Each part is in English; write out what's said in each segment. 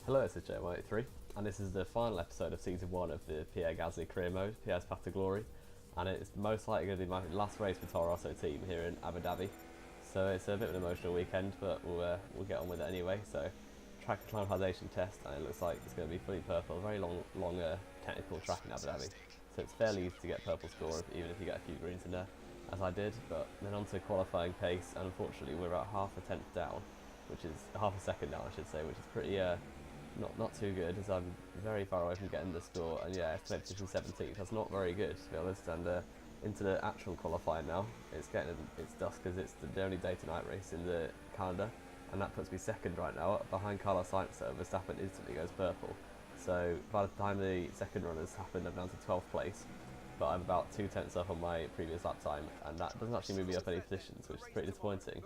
Hello, it's JM83, and this is the final episode of Season 1 of the Pierre Gasly career mode, Pierre's Path to Glory, and it's most likely going to be my last race for Toro Rosso team here in Abu Dhabi. So it's a bit of an emotional weekend, but we'll get on with it anyway. So track acclimatization test, and it looks like it's going to be fully purple, a very long technical track in Abu Dhabi. So it's fairly easy to get purple score, even if you get a few greens in there, as I did. But then on to qualifying pace, and unfortunately we're about half a tenth down, which is half a second down, I should say, which is pretty not too good, as I'm very far away from getting the score. And yeah, estimated position 17th. That's not very good, to be honest. And into the actual qualifying now, it's dusk because it's the only day to night race in the calendar, and that puts me second right now, behind Carlos Sainz. So Verstappen instantly goes purple. So by the time the second run has happened, I'm down to 12th place, but I'm about 2 tenths up on my previous lap time, and that doesn't actually move me up any positions, which is pretty disappointing.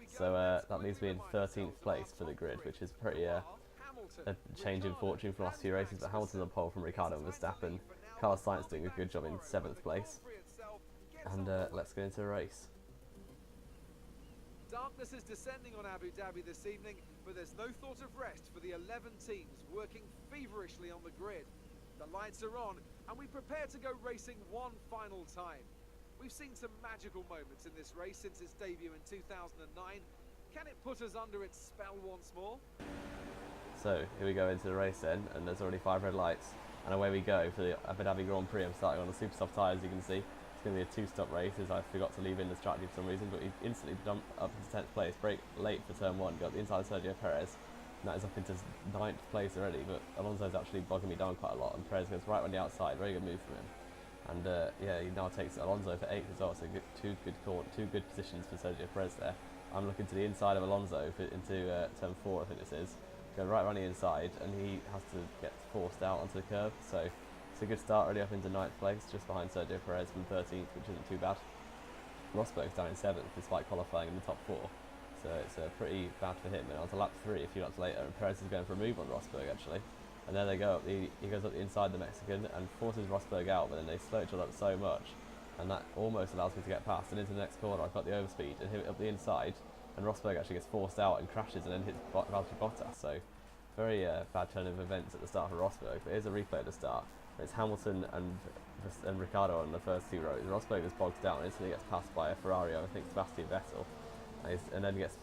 So that leaves me in 13th place for the grid, which is pretty a change in fortune from last few races. But Hamilton's on pole from Ricciardo and Verstappen. Carlos Sainz doing a good job in 7th place. And let's get into the race. Darkness is descending on Abu Dhabi this evening, but there's no thought of rest for the 11 teams working feverishly on the grid. The lights are on, and we prepare to go racing one final time. We've seen some magical moments in this race since its debut in 2009. Can it put us under its spell once more? So here we go into the race then, and there's already 5 red lights, and away we go for the Abu Dhabi Grand Prix. I'm starting on the super soft tyres, you can see. It's going to be a 2-stop race, as I forgot to leave in the strategy for some reason, but we instantly jumped up into 10th place, brake late for turn 1, got the inside of Sergio Perez, and that is up into 9th place already. But Alonso's actually bogging me down quite a lot, and Perez goes right on the outside. Very good move from him. And yeah, he now takes Alonso for 8th as well, so two good positions for Sergio Perez there. I'm looking to the inside of Alonso into turn 4, I think this is. Go right around the inside, and he has to get forced out onto the curb. So it's a good start, really, up into 9th place, just behind Sergio Perez from 13th, which isn't too bad. Rosberg's down in 7th, despite qualifying in the top 4. So it's pretty bad for him. And on to lap 3 a few laps later, and Perez is going for a move on Rosberg, actually. And there they go, he goes up the inside the Mexican and forces Rosberg out, but then they slow each other up so much, and that almost allows me to get past. And into the next corner, I've got the overspeed and hit it up the inside, and Rosberg actually gets forced out and crashes and then hits Valtteri Bottas. So very bad turn of events at the start for Rosberg. But here's a replay at the start. It's Hamilton and Ricciardo on the first 2 rows. Rosberg just bogs down and instantly gets passed by a Ferrari, I think Sebastian Vettel, and then gets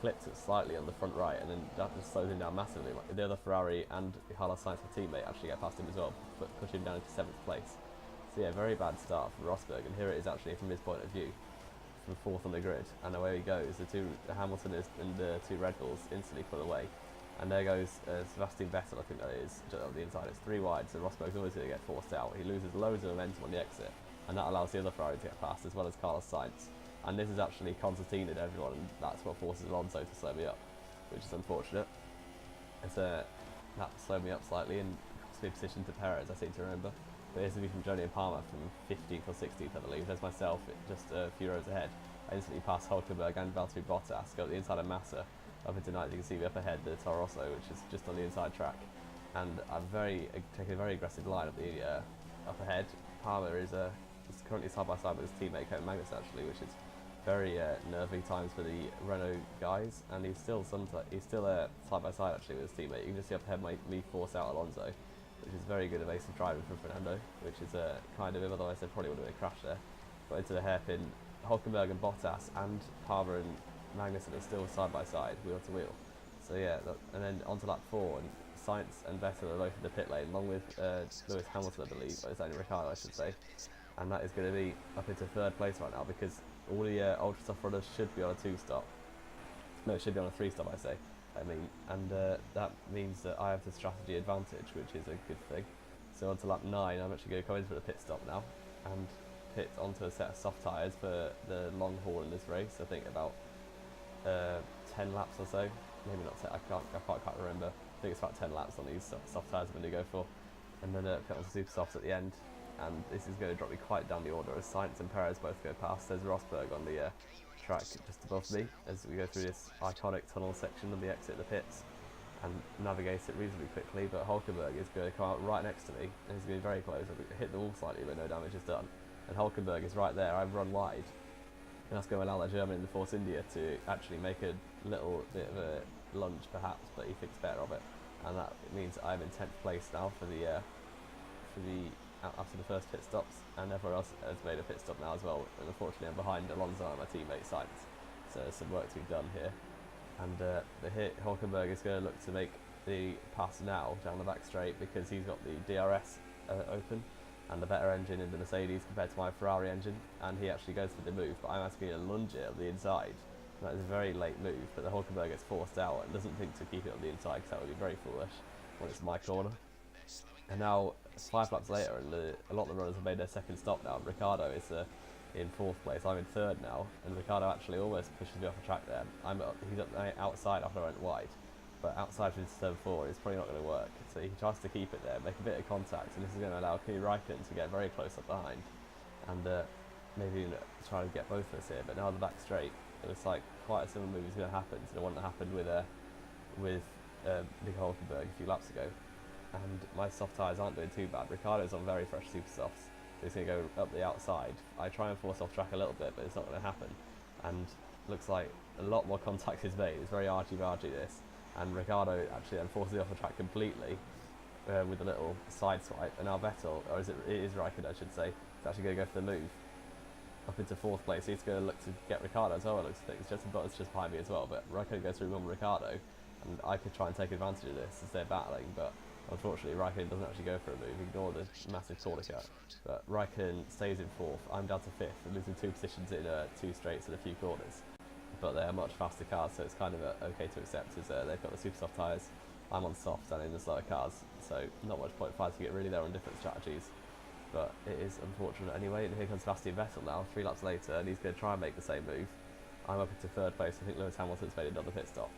clipped slightly on the front right, and then that just slows him down massively. Like the other Ferrari and Carlos Sainz, my teammate, actually get past him as well, but push him down into 7th place. So yeah, very bad start for Rosberg, and here it is actually from his point of view, from 4th on the grid, and away he goes. The Hamilton and the 2 Red Bulls instantly pull away, and there goes Sebastian Vettel, I think that is, just on the inside. It's 3 wide, so Rosberg's always going to get forced out. He loses loads of momentum on the exit, and that allows the other Ferrari to get past, as well as Carlos Sainz. And this is actually concertinaed everyone, and that's what forces Alonso to slow me up, which is unfortunate. That slowed me up slightly and cost me a position to Perez, I seem to remember. But here's the view from Jody and Palmer from 15th or 16th, I believe. There's myself, just a few rows ahead. I instantly pass Hulkenberg and Valtteri Bottas, go to the inside of Massa, up into 9th. You can see up ahead the Toro Rosso, which is just on the inside track. And I'm taking a very aggressive line up up ahead. Palmer is currently side by side with his teammate Kevin Magnus, actually, which is very nervy times for the Renault guys, and he's still side by side actually with his teammate. You can just see up ahead me force out Alonso, which is very good evasive driving from Fernando, which is kind of him, otherwise there probably would have been a crash there. But into the hairpin, Hulkenberg and Bottas and Palmer and Magnussen are still side by side, wheel to wheel. So yeah, and then onto lap 4, and Sainz and Vettel are both in the pit lane, along with Lewis Hamilton, I believe, or it's only Ricciardo, I should say. And that is going to be up into 3rd place right now, because all the ultra soft runners should be on a 2-stop. No, it should be on a 3-stop, I say. And that means that I have the strategy advantage, which is a good thing. So onto lap 9, I'm actually going to come in for the pit stop now, and pit onto a set of soft tyres for the long haul in this race. I think about 10 laps or so. Maybe not 10, I can't remember. I think it's about 10 laps on these soft tyres I'm going to go for. And then pit onto super softs at the end. And this is going to drop me quite down the order as Sainz and Perez both go past. There's Rosberg on the track just above me as we go through this iconic tunnel section of the exit of the pits and navigate it reasonably quickly. But Hulkenberg is going to come out right next to me, and he's going to be very close. I've hit the wall slightly, but no damage is done. And Hulkenberg is right there. I've run wide, and that's going to allow that German in the Force India to actually make a little bit of a lunge perhaps, but he thinks better of it. and that means I'm in 10th place now for the after the first pit stops, and everyone else has made a pit stop now as well. And unfortunately, I'm behind Alonso and my teammate Sainz, so there's some work to be done here. And the Hulkenberg is going to look to make the pass now down the back straight because he's got the DRS open and the better engine in the Mercedes compared to my Ferrari engine, and he actually goes for the move, but I'm asking him to lunge it on the inside. That is a very late move, but the Hulkenberg gets forced out and doesn't think to keep it on the inside because that would be very foolish when it's my corner. And now, 5 laps later, and a lot of the runners have made their second stop now. Ricciardo is in 4th place. I'm in 3rd now, and Ricciardo actually almost pushes me off the track there. He's up outside after I went wide, but outside from turn 4 is probably not going to work. So he tries to keep it there, make a bit of contact, and this is going to allow Kimi Raikkonen to get very close up behind, and maybe try to get both of us here. But now the back straight, it looks like quite a similar move is going to happen to the one that happened with Nico Hulkenberg a few laps ago. And my soft tyres aren't doing too bad. Ricciardo's on very fresh super softs, so he's going to go up the outside. I try and force off track a little bit, but it's not going to happen. And looks like a lot more contact is made. It's very argy-bargy this. And Ricciardo actually then forces it off the track completely with a little side swipe. And now Vettel, or it is Raikkonen I should say, is actually going to go for the move up into 4th place. He's going to look to get Ricciardo as well, it looks like. Jenson Button's just behind me as well, but Raikkonen goes through on Ricciardo, and I could try and take advantage of this as they're battling, but unfortunately Raikkonen doesn't actually go for a move, ignore the massive corner cut. But Raikkonen stays in 4th, I'm down to 5th, and losing 2 positions in 2 straights and a few corners. But they're much faster cars, so it's kind of okay to accept, as they've got the super soft tyres, I'm on soft and in the slower cars, so not much point fighting it really. They're on different strategies. But it is unfortunate anyway, and here comes Sebastian Vettel now, 3 laps later, and he's going to try and make the same move. I'm up into 3rd place. I think Lewis Hamilton's made another pit stop,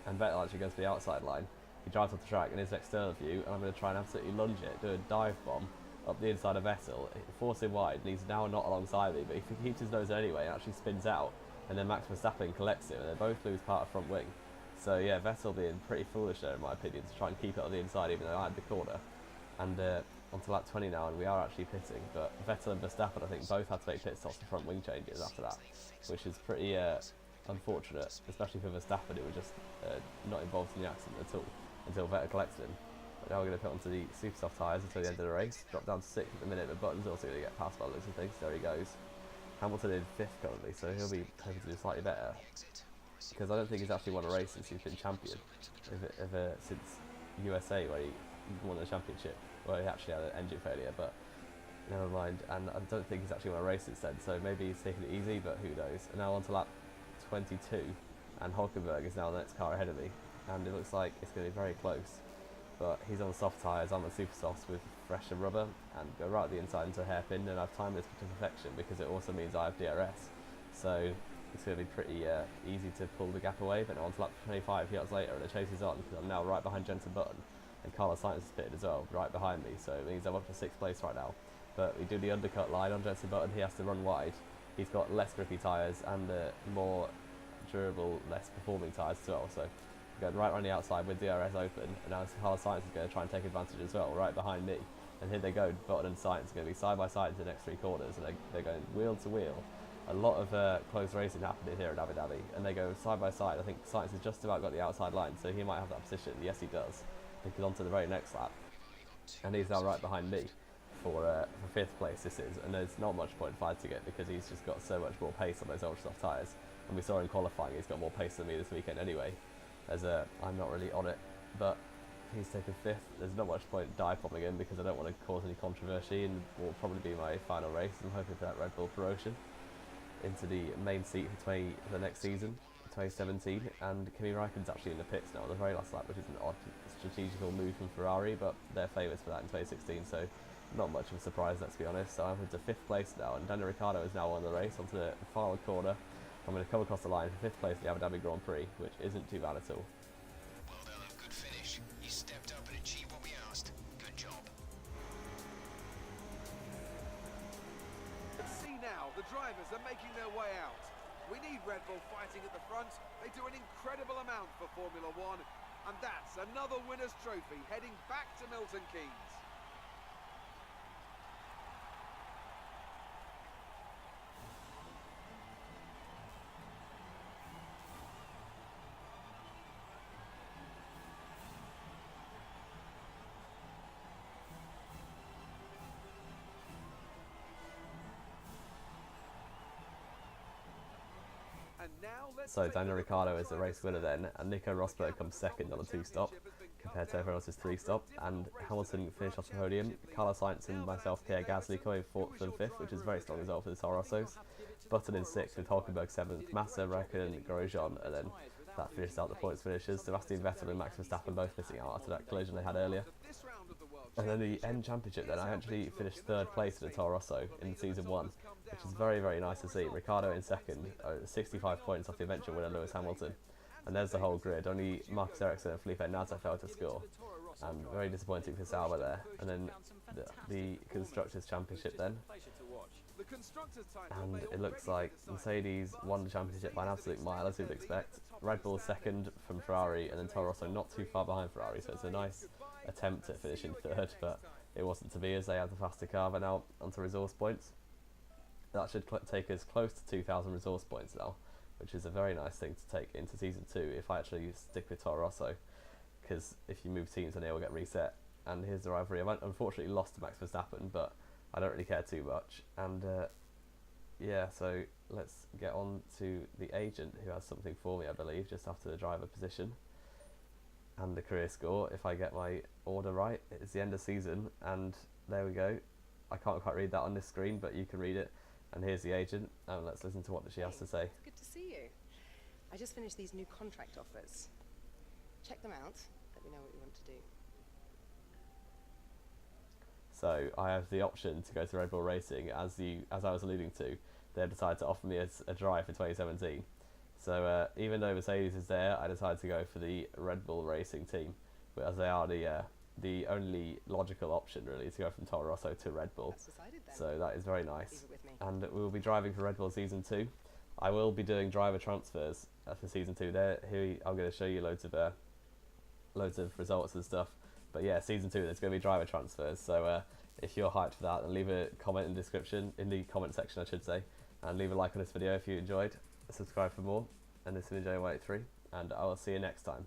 and Vettel actually goes for the outside line. He drives off the track in his external view, and I'm going to try and absolutely lunge it, do a dive bomb up the inside of Vettel, force him wide, and he's now not alongside me, but he keeps his nose anyway and actually spins out, and then Max Verstappen collects him, and they both lose part of front wing. So yeah, Vettel being pretty foolish there in my opinion to try and keep it on the inside even though I had the corner. And on to lap 20 now, and we are actually pitting, but Vettel and Verstappen I think both had to make pit stops for front wing changes after that, which is pretty unfortunate, especially for Verstappen, who was just not involved in the accident at all until Vettel collected him. But now we're going to put onto the super soft tyres until the end of the race, drop down to 6th at the minute, but Button's also going to get passed by looks and things. There he goes. Hamilton in 5th currently, so he'll be hoping to do slightly better, because I don't think he's actually won a race since he's been champion, since USA where he won the championship. Well, he actually had an engine failure, but never mind. And I don't think he's actually won a race since then, so maybe he's taking it easy, but who knows. And now on to lap 22, and Hulkenberg is now the next car ahead of me, and it looks like it's going to be very close. But he's on soft tyres, I'm on super softs with fresher rubber, and go right at the inside into a hairpin, and I've timed this to perfection because it also means I have DRS. So it's going to be pretty easy to pull the gap away. But now on to lap 25, yards later, and the chase is on because I'm now right behind Jenson Button, and Carlos Sainz is pitted as well, right behind me, so it means I'm up to 6th place right now. But we do the undercut line on Jenson Button, he has to run wide. He's got less grippy tyres and more durable, less performing tyres as well, so we're going right around the outside with DRS open, and now Carlos Sainz is going to try and take advantage as well, right behind me. And here they go, Button and Sainz are going to be side by side to the next 3 corners, and they're going wheel to wheel. A lot of close racing happening here at Abu Dhabi, and they go side by side. I think Sainz has just about got the outside line, so he might have that position. Yes, he does. He's on to the very next lap, and he's now right behind me for 5th place this is, and there's not much point fighting it because he's just got so much more pace on those ultra soft tyres, and we saw in qualifying he's got more pace than me this weekend anyway, as I'm not really on it, but he's taken 5th. There's not much point dive bombing him because I don't want to cause any controversy, and will probably be my final race. I'm hoping for that Red Bull promotion into the main seat for the next season, 2017, and Kimi Raikkonen's actually in the pits now on the very last lap, which is an odd strategical move from Ferrari, but they're favourites for that in 2016, so not much of a surprise, let's be honest. So I'm into 5th place now, and Daniel Ricciardo is now on the race onto the final corner. I'm going to come across the line for 5th place in the Abu Dhabi Grand Prix, which isn't too bad at all. Well done, good finish. You stepped up and achieved what we asked. Good job. Let's see now, the drivers are making their way out. We need Red Bull fighting at the front. They do an incredible amount for Formula One, and that's another winner's trophy heading back to Milton Keynes. And now let's So take a Daniel look at Ricciardo the is the driver's race winner stand. then, and Nico Rosberg comes second on a two-stop compared to everyone else's three-stop, and Hamilton finished off the podium. Carlos Sainz and myself, Pierre Gasly, coming fourth and fifth, which is very strong result for the Toro Rossos. Button in sixth with Hulkenberg seventh, Massa, Raikkonen, Grosjean, and then that finished out the points finishes. Sebastian Vettel and Max Verstappen both missing out after that collision they had earlier. And then the end championship then, I actually finished third place in the Toro Rosso in season 1, which is very, very nice to see. Ricciardo in second, 65 points off the eventual winner Lewis Hamilton. And there's the whole grid. Only Marcus Ericsson and Felipe Nasr failed to score. And very disappointing for Sauber there. And then the Constructors' Championship then. And it looks like Mercedes won the championship by an absolute mile, as you'd expect. Red Bull second from Ferrari, and then Toro Rosso not too far behind Ferrari, so it's a nice attempt at finishing third, but it wasn't to be as they had the faster car. But now onto resource points. That should take us close to 2,000 resource points now, which is a very nice thing to take into season 2 if I actually stick with Toro Rosso, because if you move teams then it will get reset. And here's the rivalry. I unfortunately lost to Max Verstappen, but I don't really care too much. And yeah, so let's get on to the agent, who has something for me, I believe, just after the driver position and the career score. If I get my order right, it's the end of season, and there we go. I can't quite read that on this screen, but you can read it. And here's the agent, and let's listen to what she has to say. It's good to see you. I just finished these new contract offers. Check them out. Let me know what you want to do. So I have the option to go to Red Bull Racing, as I was alluding to. They decided to offer me a drive for 2017. So even though Mercedes is there, I decided to go for the Red Bull Racing team, as they are the only logical option really to go from Toro Rosso to Red Bull. That's decided then. So that is very nice. Leave it with me. And we will be driving for Red Bull season 2. I will be doing driver transfers for season 2. Here I'm going to show you loads of results and stuff. But yeah, season 2 there's going to be driver transfers. So if you're hyped for that, then leave a comment in the comment section, I should say, and leave a like on this video if you enjoyed. Subscribe for more. And this is Joe 183, and I will see you next time.